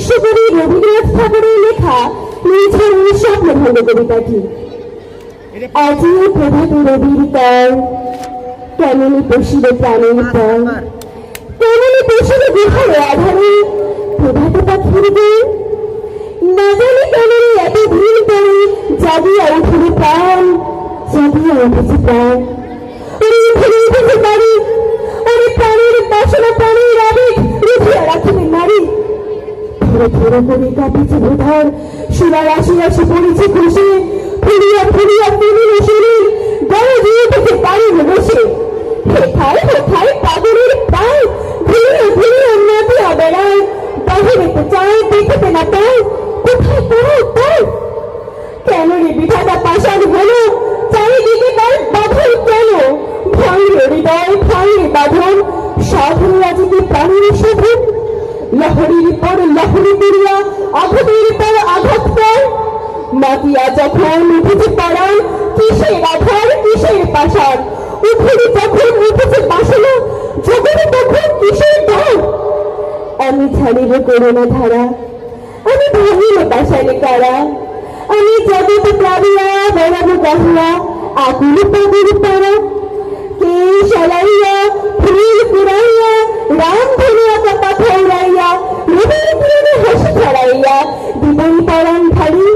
বিশ্বকবি রবীন্দ্রনাথ ঠাকুরের লেখা নিঝর স্বপ্নভঙ্গ কবিতাটি। আজিও প্রভাত রবির কর, কেমনি বসিবে প্রাণের পর, কেমনি বসিবে বিহারে আধারে প্রভাত পাখির গান। না জানি কেমনি এত দিন পরে জাগিয়া উঠিল প্রাণ, জাগিয়া উঠেছে প্রাণ। উঠেছে বাড়ি, ওরে প্রাণের বাসনা প্রাণের আবেগ রুধিয়া রাখিবে নারী। ধরে ধরে করে কাঁপিছে বোধর, শিরা রাশি রাশি পড়েছে খুশি, ফুলিয়া ফুলিয়া ফুলিল শরীর, গড়ে দিয়ে উঠেছে বাড়ির বসে। হেথায় হেথায় পাগলের পায়, ভুলিয়ে ভুলিয়ে নদিয়া বেড়ায়, বাহিরে তো চায় দেখিতে না পায়, কোথায় পড়ো তাই। কেন রে বিধাতা পাষাণ হলো, চারিদিকে তার বাঁধন কেন? ভয় রে হৃদয়, ভয় রে বাঁধন, সাধন রাজিতে প্রাণের শোভন। লহরীর পর লহরী করিয়া আঘাতের পর আঘাত কর, মাতিয়া যখন উঠেছে পাড়ান, কিসের আধার কিসের পাষাণ। উঠেনি যখন উঠেছে বাসনা, জগতে তখন কিসের ডর। আমি ছাড়িব করুণা ধারা, আমি ভাঙিব পাষাণে কারা, আমি জগৎ প্লাবিয়া বেড়াবো গাহিয়া আকুল পাগল পাড়া। কে সলাইয়া ফুল কুড়াইয়া রাম ধরিয়া কথা উড়াইয়া, রবির কিরণে হাসি ছড়াইয়া দিবই পরাণ ধারি।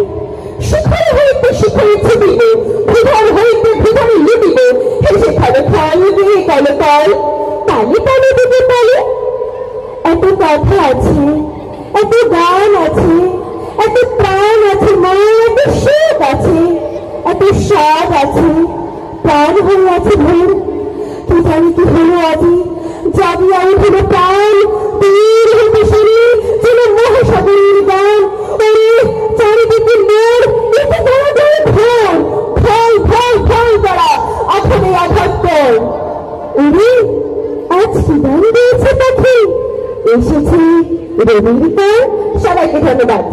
শিখর হইতে শিখর ছুটিব, ভূধর হইতে ভূধরে লুটিব, হেসে খাবে খাল দিয়ে কলে কল, তালে তালে দিতে পারে। এত কথা আছে, এত গান আছে, এত প্রাণ আছে, মা এত সুখ আছে, এত স্বাদ আছে, প্রাণ হয়ে আছে ভোর। কি জানি কি হলো আজি, জাগিয়া উঠিল প্রাণ, তীর হইতে শরীর যেন মহাসাগরের গান। ওরে চারিদিকে মোড়, এতে তারা দেয় ভোর, ভয় ভয় ভয় তারা আঘাতে আঘাত কর। ওরে আজ কি গান দিয়েছে পাখি, এসেছে রবীন্দ্রনাথ। সবাইকে ধন্যবাদ।